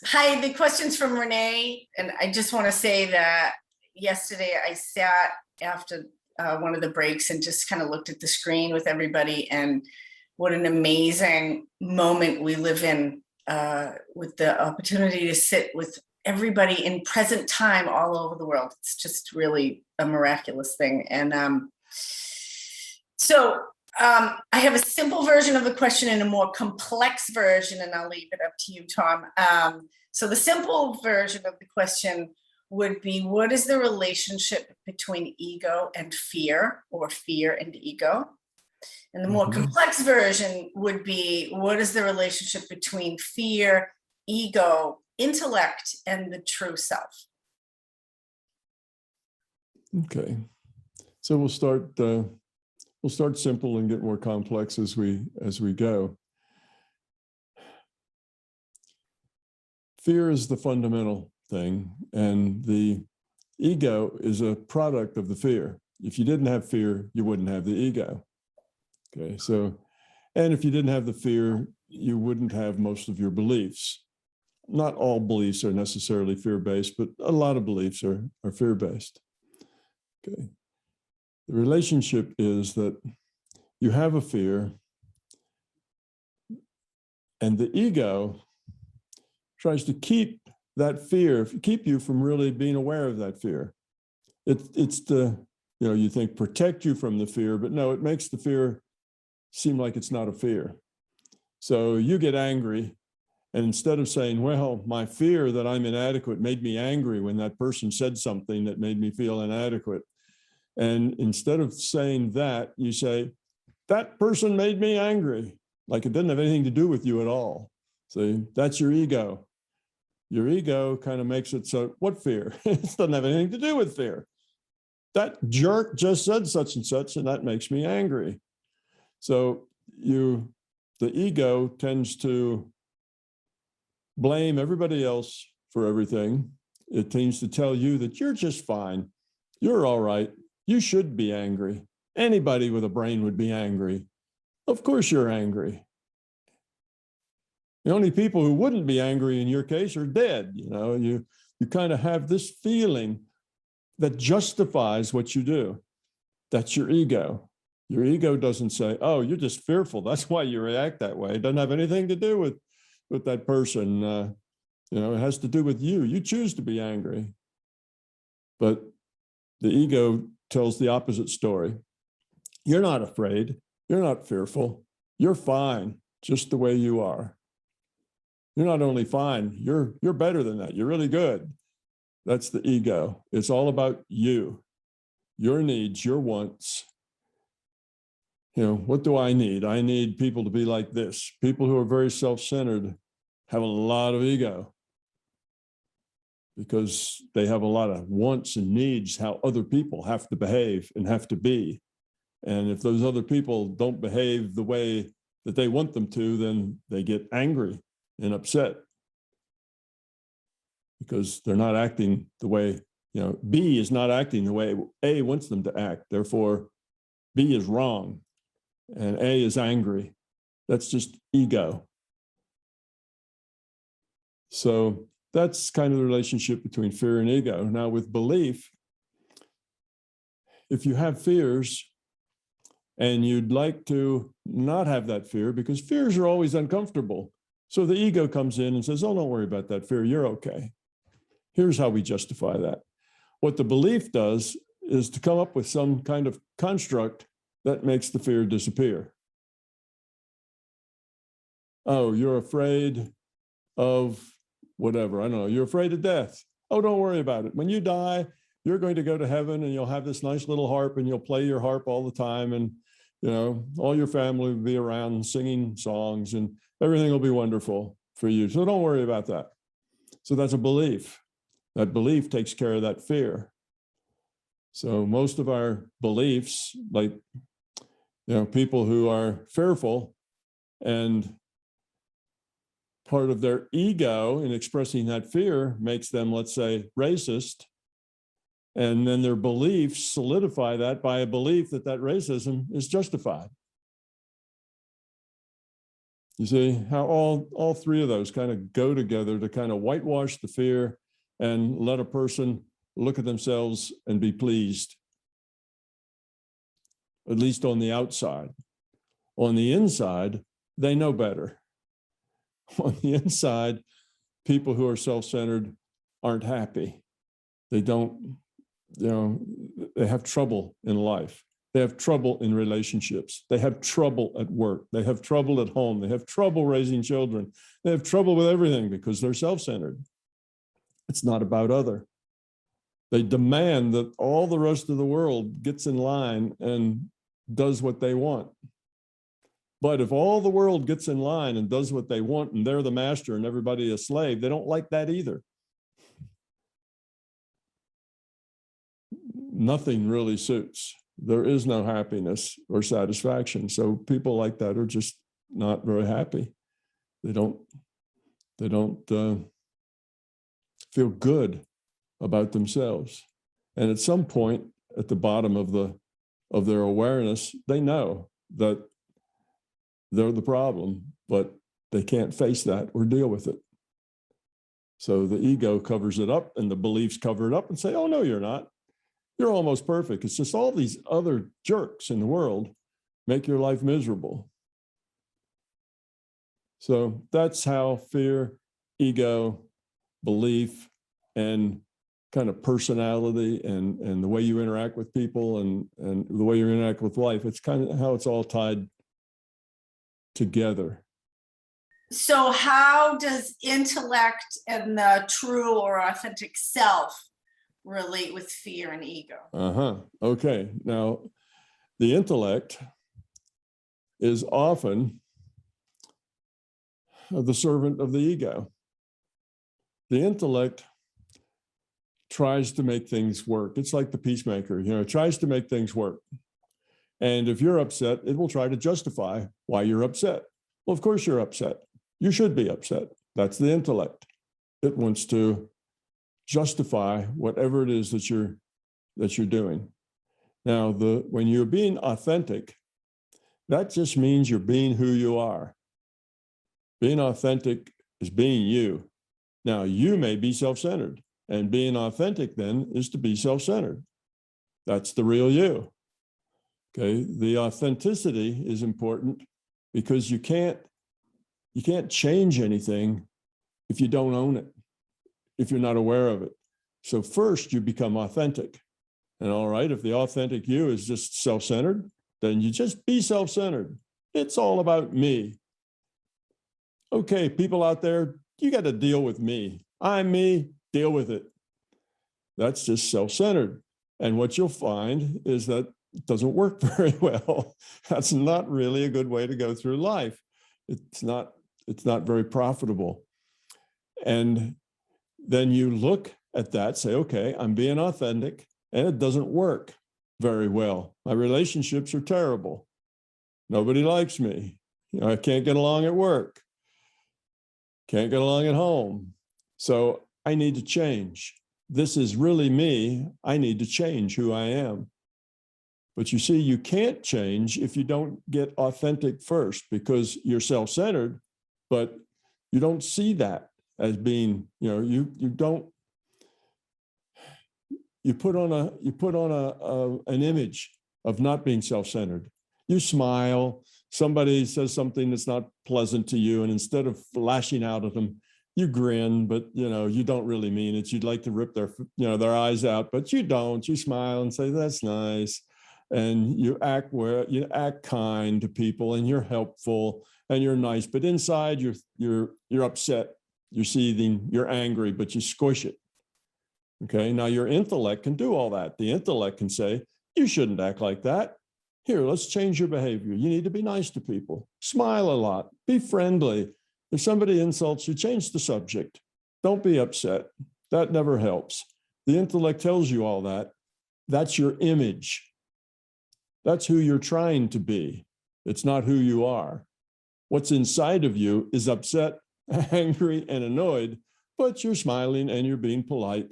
Hi, the question's from Renee, and I just want to say that yesterday I sat after one of the breaks and just kind of looked at the screen with everybody, and what an amazing moment we live in with the opportunity to sit with everybody in present time all over the world. It's just really a miraculous thing. And I have a simple version of the question and a more complex version, and I'll leave it up to you, Tom. So the simple version of the question would be, what is the relationship between ego and fear, or fear and ego? And the more complex version would be, what is the relationship between fear, ego, intellect, and the true self? Okay, so we'll start simple and get more complex as we go. Fear is the fundamental thing, and the ego is a product of the fear. If you didn't have fear, you wouldn't have the ego. Okay, so, and if you didn't have the fear, you wouldn't have most of your beliefs. Not all beliefs are necessarily fear-based, but a lot of beliefs are fear-based. Okay. The relationship is that you have a fear, and the ego tries to keep that fear, keep you from really being aware of that fear. It's the, you think protect you from the fear, but no, it makes the fear seem like it's not a fear. So you get angry, and instead of saying, well, my fear that I'm inadequate made me angry when that person said something that made me feel inadequate. And instead of saying that, you say, that person made me angry, like it didn't have anything to do with you at all. So that's your ego. Your ego kind of makes it so, what fear? It doesn't have anything to do with fear. That jerk just said such and such, and that makes me angry. So the ego tends to blame everybody else for everything. It tends to tell you that you're just fine. You're all right. You should be angry. Anybody with a brain would be angry. Of course you're angry. The only people who wouldn't be angry in your case are dead. You kind of have this feeling that justifies what you do. That's your ego. Your ego doesn't say, oh, you're just fearful. That's why you react that way. It doesn't have anything to do with that person. It has to do with you. You choose to be angry. But the ego tells the opposite story. You're not afraid. You're not fearful. You're fine, just the way you are. You're not only fine, you're better than that. You're really good. That's the ego. It's all about you, your needs, your wants. What do I need? I need people to be like this. People who are very self-centered have a lot of ego, because they have a lot of wants and needs, how other people have to behave and have to be. And if those other people don't behave the way that they want them to, then they get angry and upset, because they're not acting the way, B is not acting the way A wants them to act. Therefore, B is wrong and A is angry. That's just ego. So that's kind of the relationship between fear and ego. Now with belief, if you have fears and you'd like to not have that fear, because fears are always uncomfortable. So the ego comes in and says, oh, don't worry about that fear, you're okay. Here's how we justify that. What the belief does is to come up with some kind of construct that makes the fear disappear. Oh, you're afraid of whatever, I don't know, you're afraid of death. Oh, don't worry about it. When you die, you're going to go to heaven and you'll have this nice little harp and you'll play your harp all the time. And, all your family will be around singing songs and everything will be wonderful for you. So don't worry about that. So that's a belief. That belief takes care of that fear. So most of our beliefs, like, people who are fearful, and part of their ego in expressing that fear makes them, let's say, racist. And then their beliefs solidify that by a belief that that racism is justified. You see how all three of those kind of go together to kind of whitewash the fear and let a person look at themselves and be pleased, at least on the outside. On the inside, they know better. On the inside, people who are self-centered aren't happy. They don't, they have trouble in life. They have trouble in relationships. They have trouble at work. They have trouble at home. They have trouble raising children. They have trouble with everything because they're self-centered. It's not about other. They demand that all the rest of the world gets in line and does what they want. But if all the world gets in line and does what they want and they're the master and everybody a slave, they don't like that either. Nothing really suits. There is no happiness or satisfaction. So people like that are just not very happy. They don't feel good about themselves. And at some point at the bottom of their awareness, they know that they're the problem, but they can't face that or deal with it. So the ego covers it up and the beliefs cover it up and say, oh, no, you're not. You're almost perfect. It's just all these other jerks in the world make your life miserable. So that's how fear, ego, belief, and kind of personality and the way you interact with people and the way you interact with life, it's kind of how it's all tied together. So how does intellect and the true or authentic self relate with fear and ego? Okay. Now, the intellect is often the servant of the ego. The intellect tries to make things work. It's like the peacemaker, it tries to make things work. And if you're upset, it will try to justify why you're upset. Well, of course you're upset. You should be upset. That's the intellect. It wants to justify whatever it is that you're doing. Now, when you're being authentic, that just means you're being who you are. Being authentic is being you. Now, you may be self-centered, and being authentic then is to be self-centered. That's the real you. Okay, the authenticity is important because you can't change anything if you don't own it, if you're not aware of it. So first you become authentic. And all right, if the authentic you is just self-centered, then you just be self-centered. It's all about me. Okay, people out there, you got to deal with me. I'm me, deal with it. That's just self-centered. And what you'll find is that it doesn't work very well. That's not really a good way to go through life. It's not very profitable. And then you look at that, say, okay, I'm being authentic, and it doesn't work very well. My relationships are terrible. Nobody likes me. I can't get along at work. Can't get along at home. So I need to change. This is really me. I need to change who I am. But you see, you can't change if you don't get authentic first, because you're self-centered, but you don't see that as being, you put on an image of not being self-centered. You smile, somebody says something that's not pleasant to you, and instead of lashing out at them, you grin, but you don't really mean it. You'd like to rip their eyes out, but you don't. You smile and say, that's nice. And you act kind to people, and you're helpful and you're nice, but inside you're upset, you're seething, you're angry, but you squish it. Okay, now your intellect can do all that. The intellect can say, you shouldn't act like that. Here, let's change your behavior. You need to be nice to people. Smile a lot. Be friendly. If somebody insults you, change the subject. Don't be upset. That never helps. The intellect tells you all that. That's your image. That's who you're trying to be. It's not who you are. What's inside of you is upset, angry, and annoyed, but you're smiling and you're being polite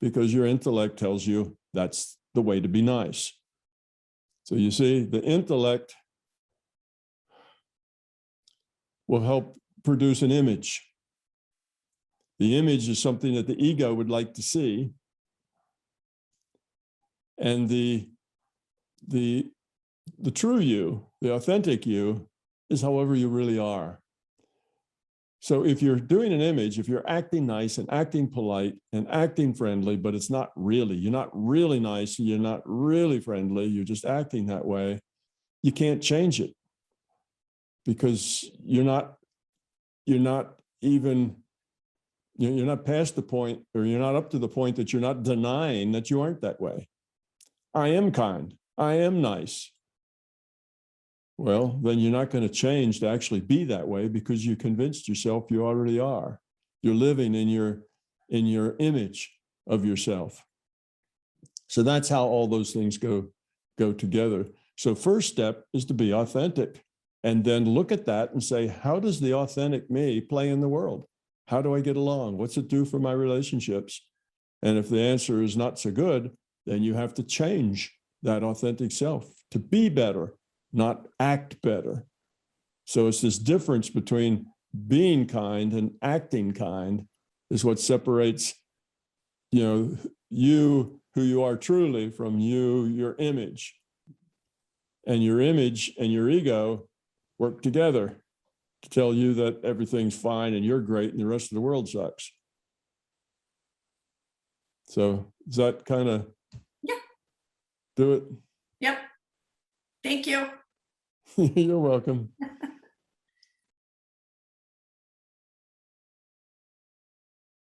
because your intellect tells you that's the way to be nice. So you see, the intellect will help produce an image. The image is something that the ego would like to see. And the true you, the authentic you, is however you really are. So if you're doing an image, if you're acting nice and acting polite and acting friendly, but it's not really, you're not really nice and you're not really friendly, you're just acting that way, you can't change it because you're not past the point, or you're not up to the point that you're not denying that you aren't that way. I am kind. I am nice. Well, then you're not going to change to actually be that way because you convinced yourself you already are. You're living in your image of yourself. So that's how all those things go together. So first step is to be authentic, and then look at that and say, how does the authentic me play in the world? How do I get along? What's it do for my relationships? And if the answer is not so good, then you have to change that authentic self to be better, not act better. So it's this difference between being kind and acting kind is what separates, you, who you are truly, from your image. And your image and your ego work together to tell you that everything's fine and you're great and the rest of the world sucks. So does that kind of do it? Yep. Thank you. You're welcome.